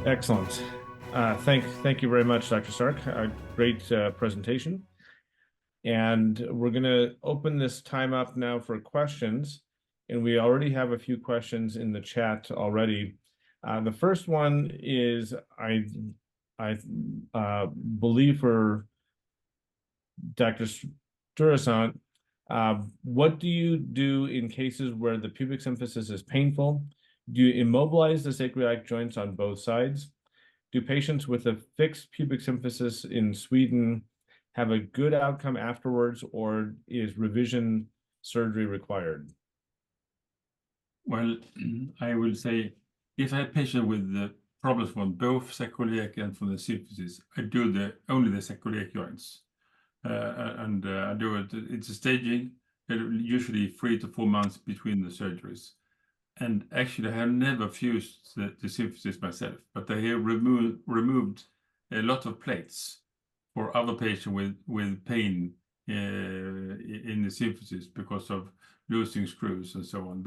Excellent. Thank you very much, Dr. Stark. Great presentation. And we're going to open this time up now for questions. And we already have a few questions in the chat already. The first one is, I believe for Dr. Sturasant, what do you do in cases where the pubic symphysis is painful? Do you immobilize the sacroiliac joints on both sides? Do patients with a fixed pubic symphysis in Sweden have a good outcome afterwards, or is revision surgery required? Well, I will say if I had patients with problems from both sacroiliac and from the symphysis, I do only the sacroiliac joints. I do it. It's a staging, usually 3 to 4 months between the surgeries. And actually, I have never fused the symphysis myself, but I have removed a lot of plates for other patients with pain in the symphysis because of losing screws and so on.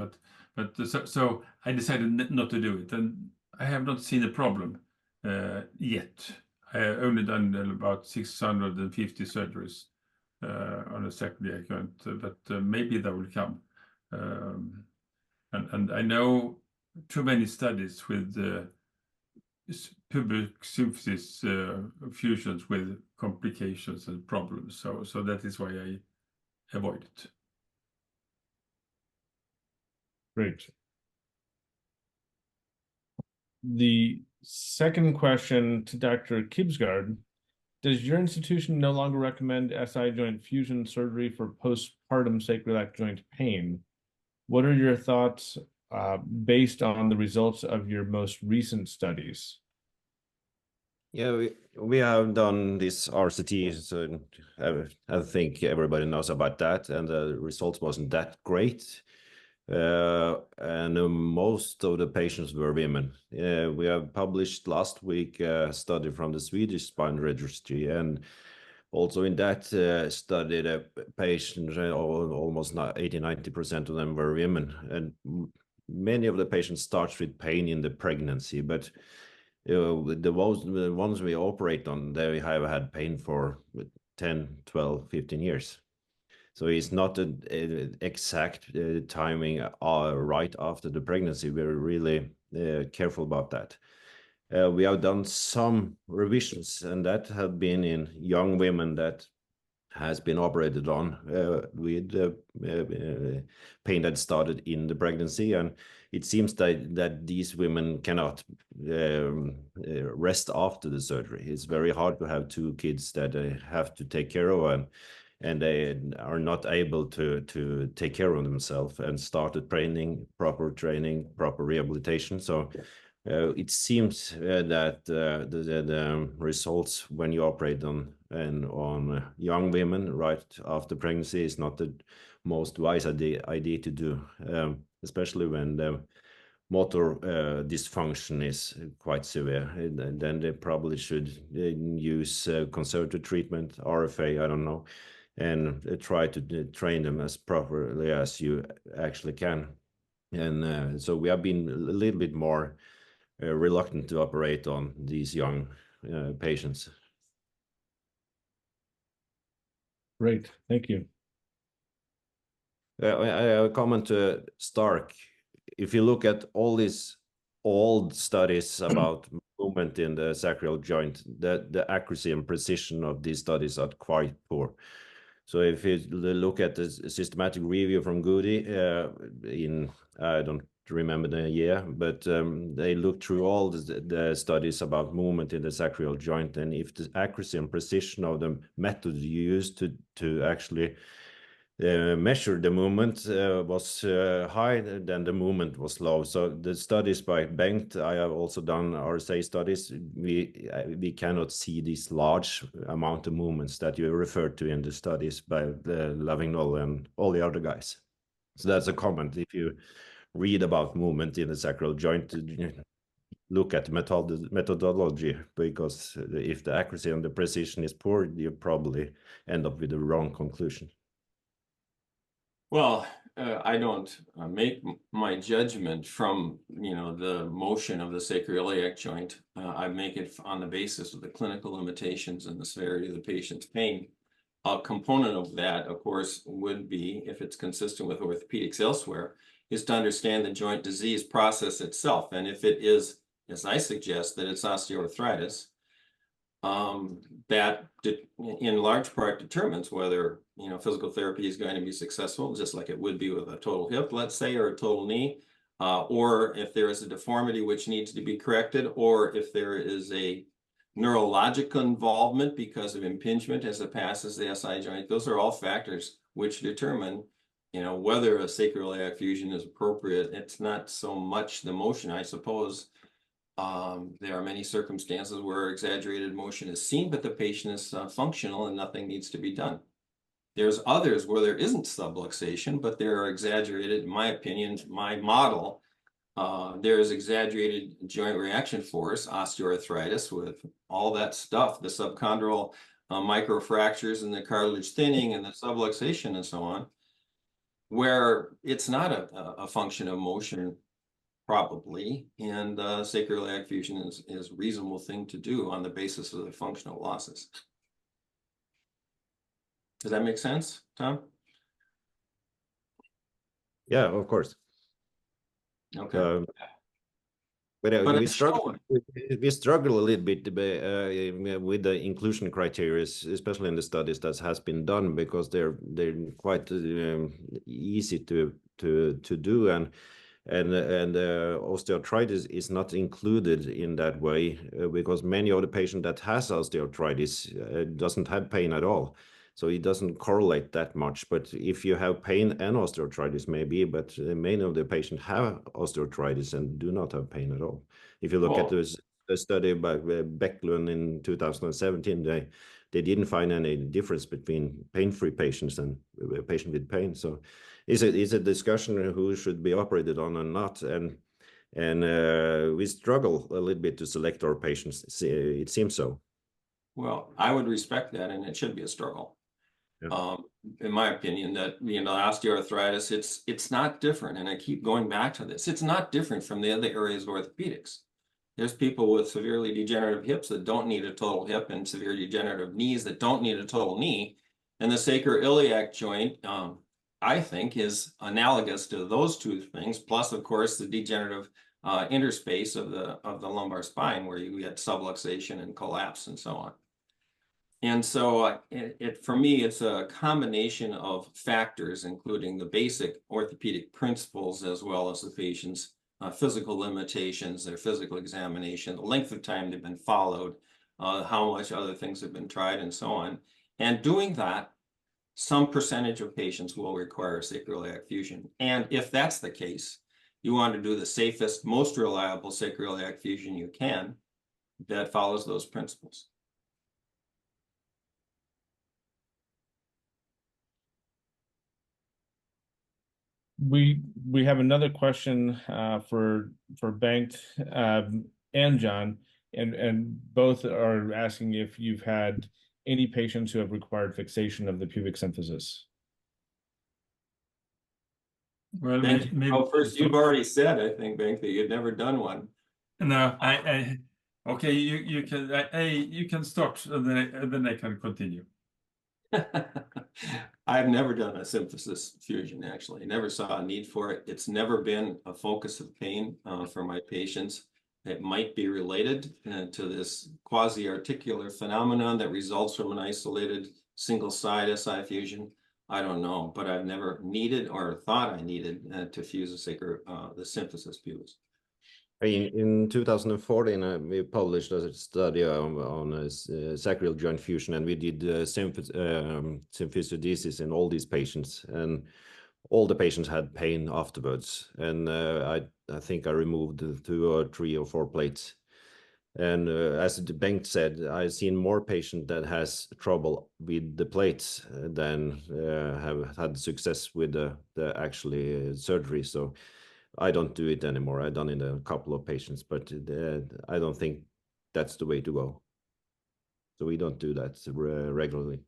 So I decided not to do it, and I have not seen a problem yet. I have only done about 650 surgeries on a sacroiliac joint, but maybe that will come. And I know too many studies with pubic symphysis fusions with complications and problems. So that is why I avoid it. Great. The second question to Dr. Kibsgaard: does your institution no longer recommend SI joint fusion surgery for postpartum sacroiliac joint pain? What are your thoughts based on the results of your most recent studies? Yeah, we have done this RCT, so I think everybody knows about that, and the results wasn't that great. And most of the patients were women. We have published last week a study from the Swedish Spine Registry, and also in that study, the patients, almost 80-90% of them were women, and many of the patients start with pain in the pregnancy, but the ones we operate on, they have had pain for 10, 12, 15 years. So it's not an exact timing right after the pregnancy. We're really careful about that. We have done some revisions, and that have been in young women that has been operated on with pain that started in the pregnancy, and it seems that these women cannot rest after the surgery. It's very hard to have two kids that they have to take care of, and they are not able to take care of themselves and started proper training, proper rehabilitation. So it seems that the results when you operate on young women right after pregnancy is not the most wise idea to do, especially when the motor dysfunction is quite severe. And then they probably should use conservative treatment, RFA, I don't know, and try to train them as properly as you actually can. And so we have been a little bit more reluctant to operate on these young patients. Great, thank you. I comment to Stark. If you look at all these old studies about movement in the sacral joint, the accuracy and precision of these studies are quite poor. So if you look at the systematic review from Goody I don't remember the year, but they looked through all the studies about movement in the sacral joint, and if the accuracy and precision of the method used to actually measure the movement was high, then the movement was low. So the studies by Bengt, I have also done RSA studies, we cannot see this large amount of movements that you referred to in the studies by Lavignol and all the other guys. So that's a comment. If you read about movement in the sacral joint, look at the methodology, because if the accuracy and the precision is poor, you probably end up with the wrong conclusion. Well, I don't make my judgment from, the motion of the sacroiliac joint. I make it on the basis of the clinical limitations and the severity of the patient's pain. A component of that, of course, would be, if it's consistent with orthopedics elsewhere, is to understand the joint disease process itself. And if it is, as I suggest, that it's osteoarthritis, that in large part determines whether physical therapy is going to be successful, just like it would be with a total hip, let's say, or a total knee, or if there is a deformity which needs to be corrected, or if there is a neurological involvement because of impingement as it passes the SI joint. Those are all factors which determine whether a sacroiliac fusion is appropriate. It's not so much the motion, I suppose. There are many circumstances where exaggerated motion is seen, but the patient is functional and nothing needs to be done. There's others where there isn't subluxation, but there are exaggerated, in my opinion, my model, there is exaggerated joint reaction force, osteoarthritis with all that stuff, the subchondral microfractures and the cartilage thinning and the subluxation and so on, where it's not a function of motion probably, and sacroiliac fusion is a reasonable thing to do on the basis of the functional losses. Does that make sense, Tom? Yeah, of course. Okay. But But we struggle a little bit with the inclusion criteria, especially in the studies that has been done, because they're quite easy to do, and osteoarthritis is not included in that way because many of the patients that has osteoarthritis doesn't have pain at all. So it doesn't correlate that much. But if you have pain and osteoarthritis, maybe, but many of the patients have osteoarthritis and do not have pain at all. If you look at the study by Becklund in 2017, they didn't find any difference between pain-free patients and a patient with pain. So it's a discussion who should be operated on and not. And we struggle a little bit to select our patients. It seems so. Well, I would respect that, and it should be a struggle. Yeah. In my opinion, that osteoarthritis, it's not different, and I keep going back to this. It's not different from the other areas of orthopedics. There's people with severely degenerative hips that don't need a total hip, and severe degenerative knees that don't need a total knee. And the sacroiliac joint, I think, is analogous to those two things. Plus, of course, the degenerative interspace of the lumbar spine, where you get subluxation and collapse and so on. And so for me, it's a combination of factors, including the basic orthopedic principles, as well as the patient's physical limitations, their physical examination, the length of time they've been followed, how much other things have been tried, and so on. And doing that, some percentage of patients will require sacroiliac fusion. And if that's the case, you want to do the safest, most reliable sacroiliac fusion you can that follows those principles. We have another question for Bengt and John, and both are asking if you've had any patients who have required fixation of the pubic symphysis. Well, first, you've already said, I think, Bengt, that you've never done one. No, okay, you can start, and then I can continue. I've never done a symphysis fusion, actually. I never saw a need for it. It's never been a focus of pain for my patients. It might be related to this quasi-articular phenomenon that results from an isolated single-side SI fusion. I don't know, but I've never needed or thought I needed to fuse the symphysis pubis. In 2014, we published a study on sacral joint fusion, and we did symphysiodesis in all these patients, and all the patients had pain afterwards. And I think I removed 2 or 3 or 4 plates. And as Bengt said, I've seen more patients that has trouble with the plates than have had success with the actually surgery. So I don't do it anymore. I've done it in a couple of patients, but I don't think that's the way to go. So we don't do that regularly.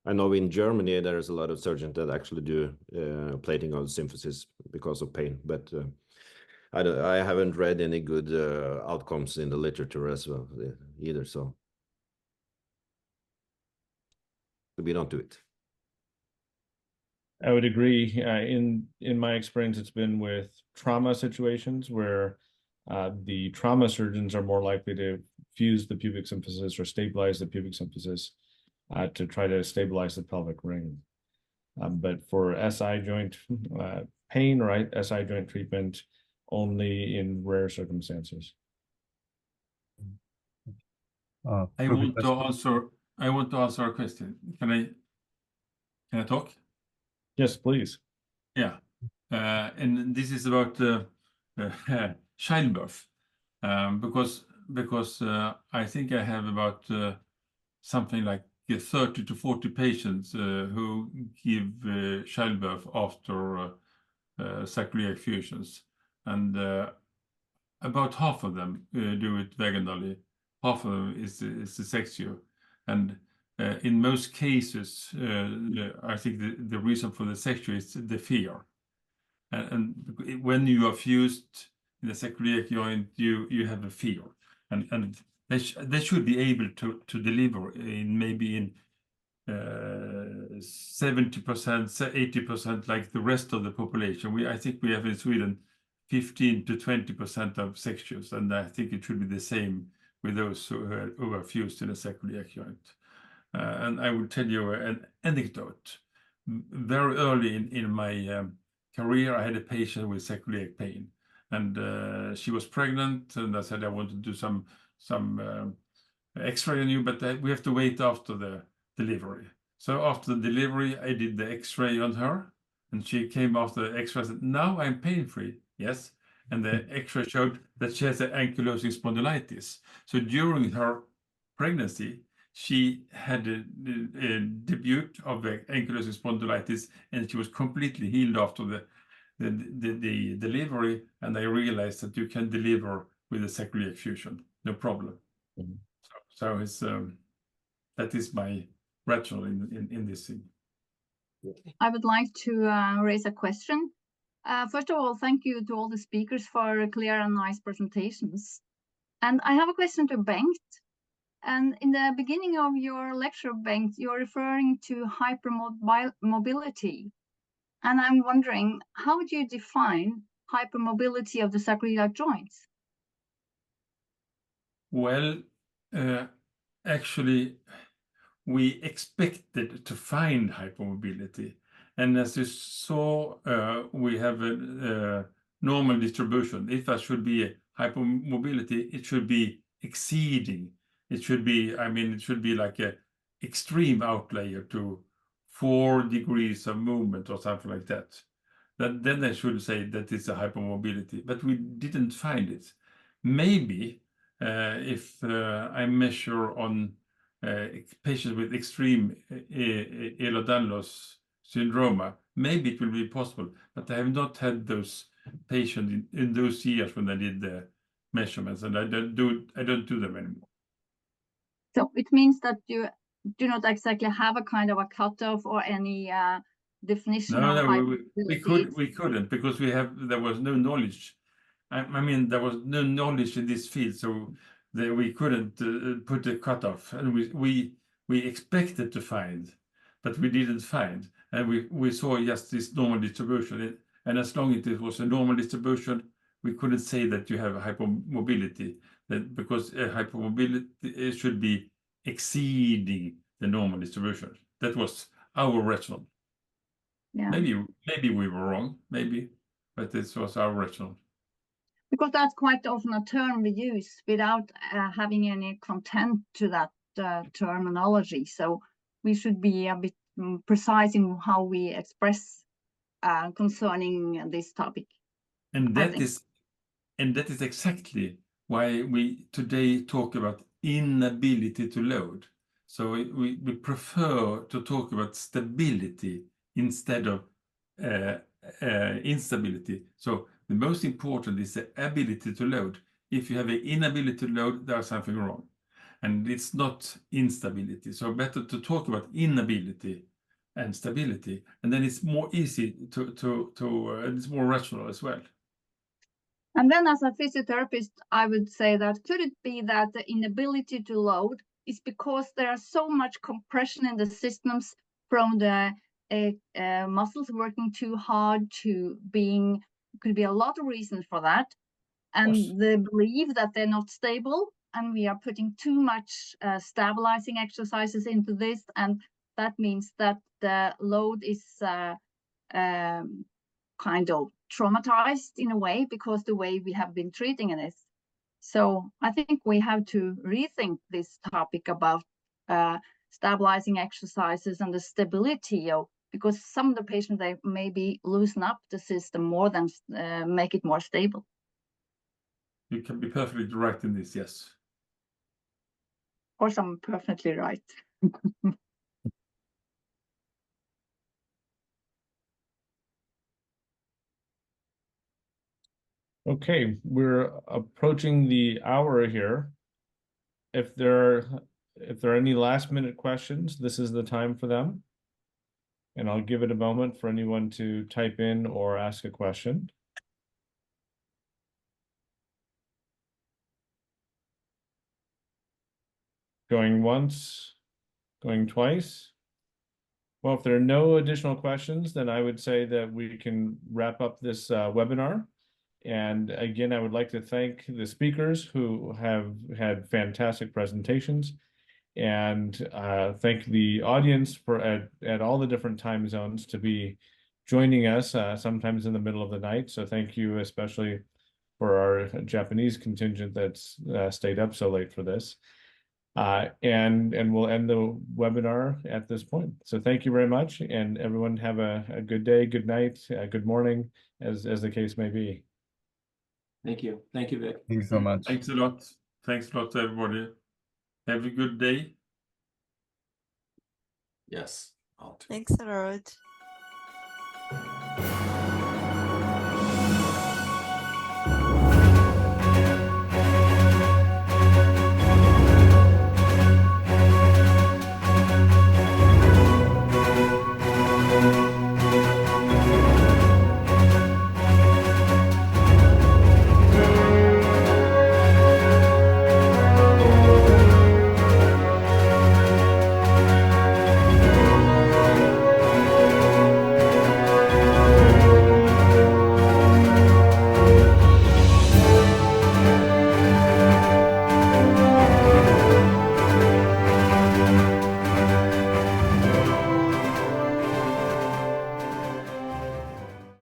I know in Germany there's a lot of surgeons that actually do plating of symphysis because of pain, but I haven't read any good outcomes in the literature as well either. So we don't do it. I would agree. In my experience, it's been with trauma situations where the trauma surgeons are more likely to fuse the pubic symphysis or stabilize the pubic symphysis to try to stabilize the pelvic ring. But for SI joint pain, right, SI joint treatment only in rare circumstances. I want to answer a question. Can I talk? Yes, please. Yeah, and this is about childbirth, because I think I have about something like 30 to 40 patients who give childbirth after sacroiliac fusions, and about half of them do it vaginally, half of them is the sexual, and in most cases, I think the reason for the sexual is the fear. And when you are fused in the sacroiliac joint, you have a fear, and they should be able to deliver in maybe in 70%, 80% like the rest of the population. I think we have in Sweden 15 to 20% of sexuals, and I think it should be the same with those who are fused in a sacroiliac joint. And I will tell you an anecdote. Very early in my career, I had a patient with sacroiliac pain, and she was pregnant, and I said I want to do some X-ray on you, but we have to wait after the delivery. So after the delivery, I did the X-ray on her, and she came after the X-ray and said, "Now I'm pain-free." Yes, and the X-ray showed that she has an ankylosing spondylitis. So during her pregnancy, she had a debut of the ankylosing spondylitis, and she was completely healed after the delivery. And I realized that you can deliver with a sacroiliac fusion, no problem. Mm-hmm. So it's that is my rationale in this thing. I would like to raise a question. First of all, thank you to all the speakers for clear and nice presentations. And I have a question to Bengt. And in the beginning of your lecture, Bengt, you're referring to hypermobility. And I'm wondering, how do you define hypermobility of the sacroiliac joints? Well, actually, we expected to find hypermobility. And as you saw, we have a normal distribution. If there should be a hypermobility, it should be exceeding. It should be, I mean, it should be like an extreme outlier to 4 degrees of movement or something like that. Then I should say that it's a hypermobility, but we didn't find it. Maybe if I measure on patients with extreme Ehlers-Danlos syndrome, maybe it will be possible, but I have not had those patients in those years when I did the measurements, and I don't do them anymore. So it means that you do not exactly have a kind of a cutoff or any definition of hypermobility. We couldn't, because there was no knowledge. I mean, there was no knowledge in this field, so we couldn't put a cutoff, and we expected to find, but we didn't find, and we saw just this normal distribution, and as long as it was a normal distribution, we couldn't say that you have a hypermobility, because hypermobility should be exceeding the normal distribution. That was our rationale. Yeah. Maybe we were wrong, maybe, but this was our rationale. Because that's quite often a term we use without having any content to that terminology. So we should be a bit precise in how we express concerning this topic. And that is exactly why we today talk about inability to load. So we prefer to talk about stability instead of instability. So the most important is the ability to load. If you have an inability to load, there's something wrong. and it's not instability. So better to talk about inability and stability, and then it's more easy and it's more rational as well. And then as a physiotherapist, I would say that could it be that the inability to load is because there are so much compression in the systems from the muscles working too hard to being, could be a lot of reasons for that. And the belief that they're not stable, and we are putting too much stabilizing exercises into this, and that means that the load is kind of traumatized in a way because the way we have been treating it is. So I think we have to rethink this topic about stabilizing exercises and the stability of, because some of the patients, they maybe loosen up the system more than make it more stable. You can be perfectly right in this, yes. Or some perfectly right. Okay, we're approaching the hour here. If there are any last minute questions, this is the time for them. And I'll give it a moment for anyone to type in or ask a question. Going once, going twice. Well, if there are no additional questions, then I would say that we can wrap up this webinar. And again, I would like to thank the speakers who have had fantastic presentations, and thank the audience for at all the different time zones to be joining us sometimes in the middle of the night. So thank you especially for our Japanese contingent that's stayed up so late for this. And we'll end the webinar at this point. So thank you very much, and everyone have a good day, good night, good morning, as the case may be. Thank you. Thank you, Vic. Thank you so much. Thanks a lot. Thanks a lot to everybody. Have a good day. Yes. I'll Thanks a lot.